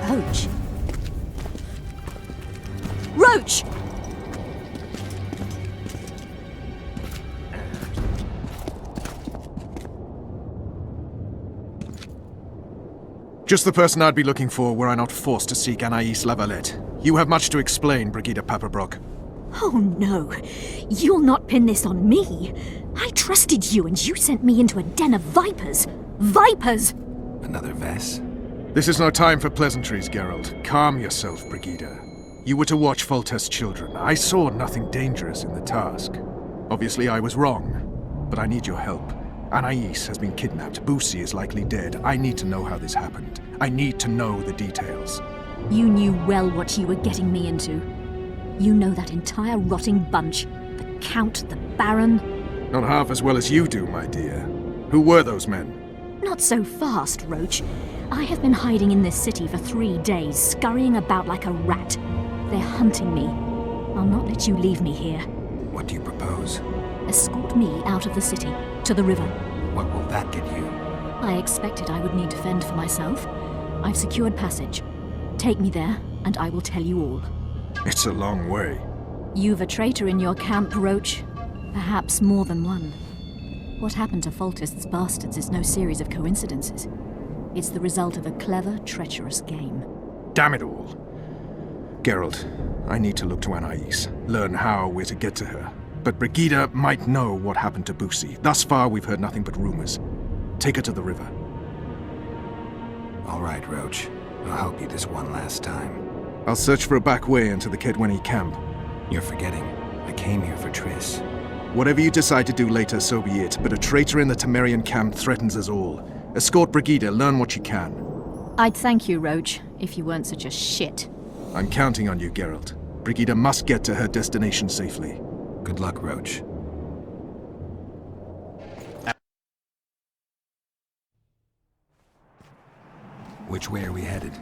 Roach. Roach! Just the person I'd be looking for were I not forced to seek Anais La Valette. You have much to explain, Brigida Paperbrock. Oh no, you'll not pin this on me. I trusted you and you sent me into a den of vipers. Vipers! Another Vess? This is no time for pleasantries, Geralt. Calm yourself, Brigida. You were to watch Foltest's children. I saw nothing dangerous in the task. Obviously I was wrong, but I need your help. Anais has been kidnapped. Boussy is likely dead. I need to know how this happened. I need to know the details. You knew well what you were getting me into. You know that entire rotting bunch. The Count, the Baron. Not half as well as you do, my dear. Who were those men? Not so fast, Roach. I have been hiding in this city for 3 days, scurrying about like a rat. They're hunting me. I'll not let you leave me here. What do you propose? Escort me out of the city, to the river. What will that get you? I expected I would need to fend for myself. I've secured passage. Take me there, and I will tell you all. It's a long way. You've a traitor in your camp, Roach. Perhaps more than one. What happened to Foltest's bastards is no series of coincidences. It's the result of a clever, treacherous game. Damn it all. Geralt, I need to look to Anais, learn how we're to get to her. But Brigida might know what happened to Boussy. Thus far, we've heard nothing but rumors. Take her to the river. All right, Roach. I'll help you this one last time. I'll search for a back way into the Kedweni camp. You're forgetting. I came here for Triss. Whatever you decide to do later, so be it. But a traitor in the Temerian camp threatens us all. Escort Brigida, learn what you can. I'd thank you, Roach, if you weren't such a shit. I'm counting on you, Geralt. Brigida must get to her destination safely. Good luck, Roach. Which way are we headed?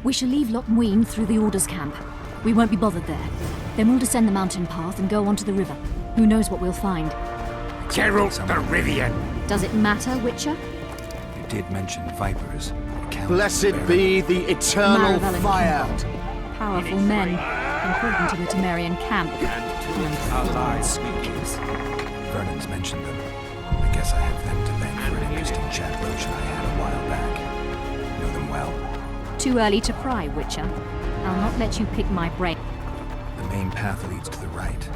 We shall leave Loch Muin through the Order's camp. We won't be bothered there. Then we'll descend the mountain path and go onto the river. Who knows what we'll find? Geralt of Rivia. Does it matter, Witcher? You did mention vipers. Blessed be the eternal Maravel and fire. Entangled. Powerful men, important to the Temerian camp. And flawed scriptures. Vernon's mentioned them. I guess I have them to thank for an interesting chat Roach and I had a while back. Know them well. Too early to pry, Witcher. I'll not let you pick my brain. The main path leads to the right.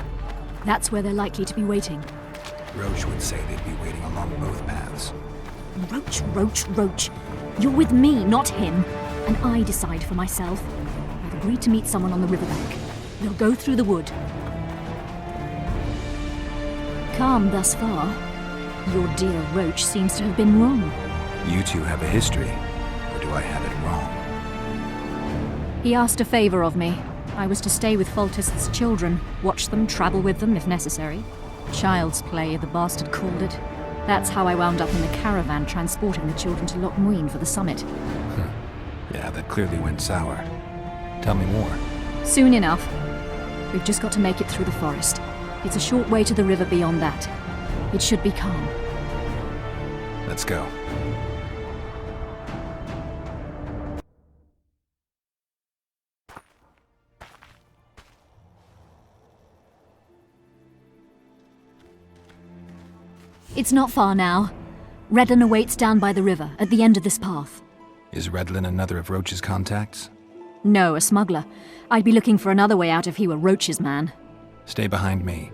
That's where they're likely to be waiting. Roach would say they'd be waiting along both paths. Roach, Roach, Roach. You're with me, not him. And I decide for myself. I've agreed to meet someone on the riverbank. We'll go through the wood. Calm thus far. Your dear Roach seems to have been wrong. You two have a history, or do I have it wrong? He asked a favor of me. I was to stay with Foltest's children, watch them, travel with them if necessary. Child's play, the bastard called it. That's how I wound up in the caravan transporting the children to Loch Muin for the summit. Yeah, that clearly went sour. Tell me more. Soon enough. We've just got to make it through the forest. It's a short way to the river beyond that. It should be calm. Let's go. It's not far now. Redlin awaits down by the river, at the end of this path. Is Redlin another of Roach's contacts? No, a smuggler. I'd be looking for another way out if he were Roach's man. Stay behind me.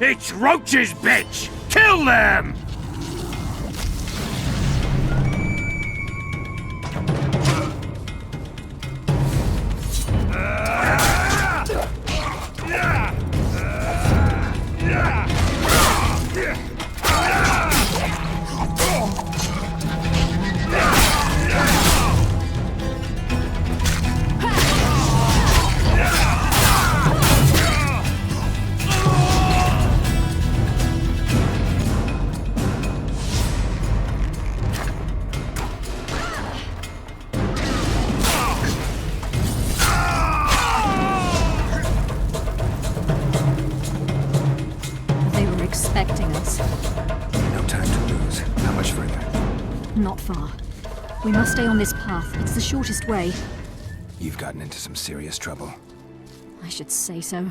It's Roach's bitch! Kill them! protecting us. No time to lose. How much further? Not far. We must stay on this path. It's the shortest way. You've gotten into some serious trouble. I should say so.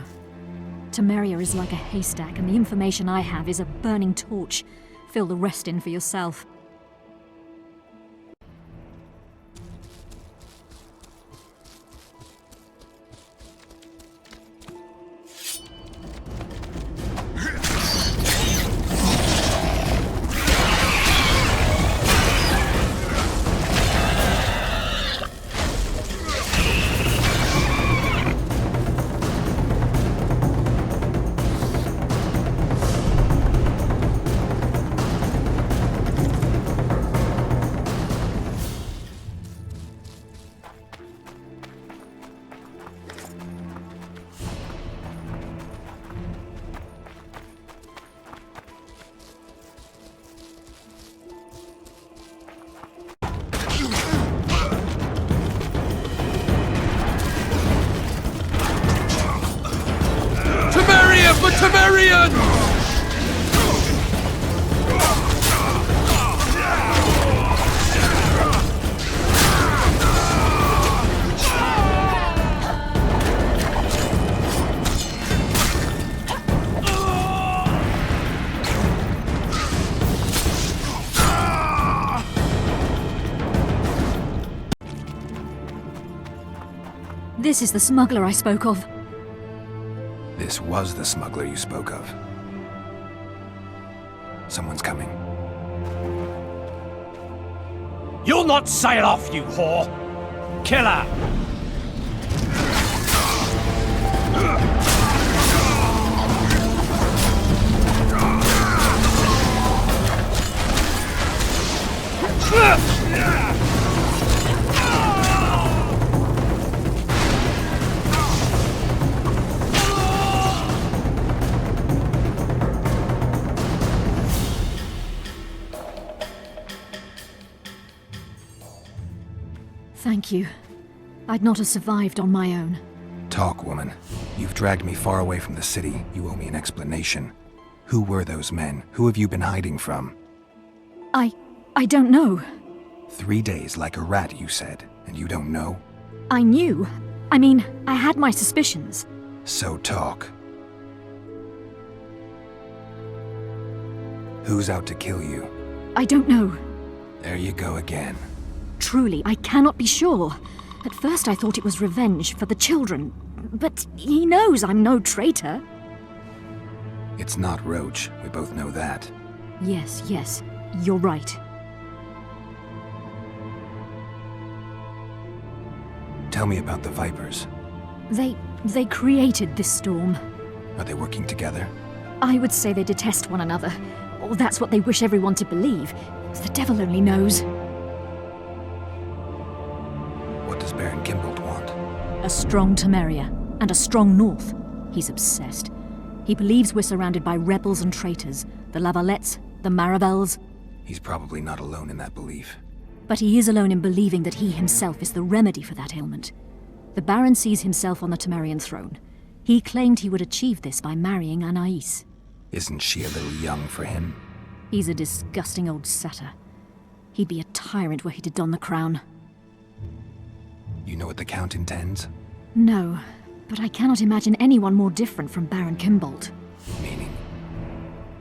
Temeria is like a haystack, and the information I have is a burning torch. Fill the rest in for yourself. Temeria for Temerian! This is the smuggler I spoke of. This was the smuggler you spoke of. Someone's coming. You'll not sail off, you whore! Kill her! Thank you. I'd not have survived on my own. Talk, woman. You've dragged me far away from the city. You owe me an explanation. Who were those men? Who have you been hiding from? I don't know. 3 days like a rat, you said, and you don't know? I knew. I mean, I had my suspicions. So talk. Who's out to kill you? I don't know. There you go again. Truly, I cannot be sure. At first I thought it was revenge for the children, but he knows I'm no traitor. It's not Roach, we both know that. Yes, you're right. Tell me about the Vipers. They created this storm. Are they working together? I would say they detest one another, or that's what they wish everyone to believe. The devil only knows. What does Baron Kimbold want? A strong Temeria, and a strong North. He's obsessed. He believes we're surrounded by rebels and traitors, the La Valettes, the Maravels. He's probably not alone in that belief. But he is alone in believing that he himself is the remedy for that ailment. The Baron sees himself on the Temerian throne. He claimed he would achieve this by marrying Anais. Isn't she a little young for him? He's a disgusting old satyr. He'd be a tyrant were he to don the crown. You know what the Count intends? No, but I cannot imagine anyone more different from Baron Kimbold. Meaning?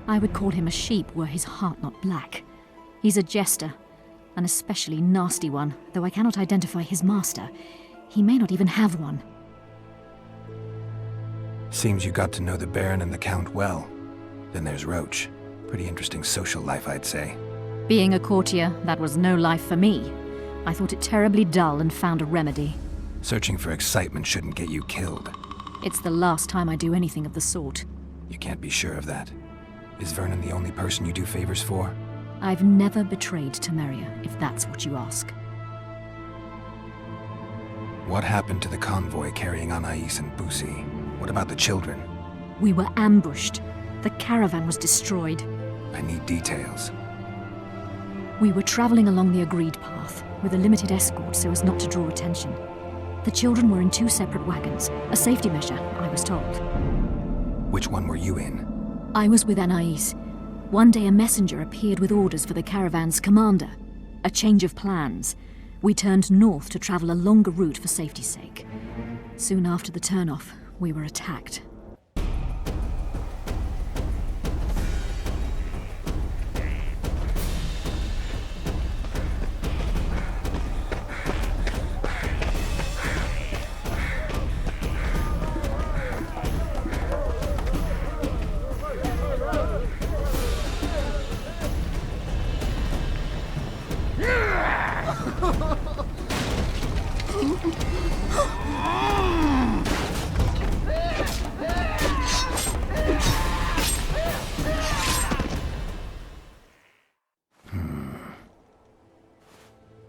I would call him a sheep were his heart not black. He's a jester, an especially nasty one, though I cannot identify his master. He may not even have one. Seems you got to know the Baron and the Count well. Then there's Roach. Pretty interesting social life, I'd say. Being a courtier, that was no life for me. I thought it terribly dull and found a remedy. Searching for excitement shouldn't get you killed. It's the last time I do anything of the sort. You can't be sure of that. Is Vernon the only person you do favors for? I've never betrayed Temeria, if that's what you ask. What happened to the convoy carrying Anais and Busi? What about the children? We were ambushed. The caravan was destroyed. I need details. We were traveling along the agreed path, with a limited escort so as not to draw attention. The children were in 2 separate wagons, a safety measure, I was told. Which one were you in? I was with Anais. One day a messenger appeared with orders for the caravan's commander. A change of plans. We turned north to travel a longer route for safety's sake. Soon after the turnoff, we were attacked.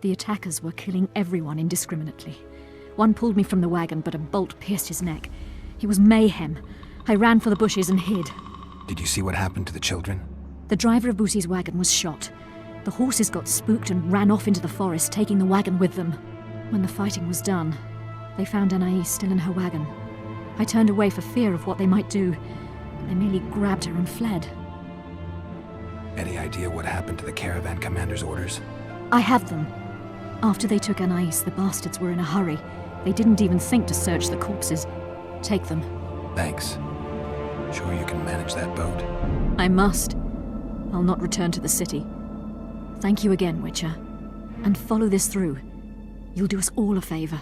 The attackers were killing everyone indiscriminately. One pulled me from the wagon, but a bolt pierced his neck. It was mayhem. I ran for the bushes and hid. Did you see what happened to the children? The driver of Boosie's wagon was shot. The horses got spooked and ran off into the forest, taking the wagon with them. When the fighting was done, they found Anais still in her wagon. I turned away for fear of what they might do. They merely grabbed her and fled. Any idea what happened to the caravan commander's orders? I have them. After they took Anais, the bastards were in a hurry. They didn't even think to search the corpses. Take them. Thanks. Sure you can manage that boat? I must. I'll not return to the city. Thank you again, Witcher. And follow this through. You'll do us all a favor.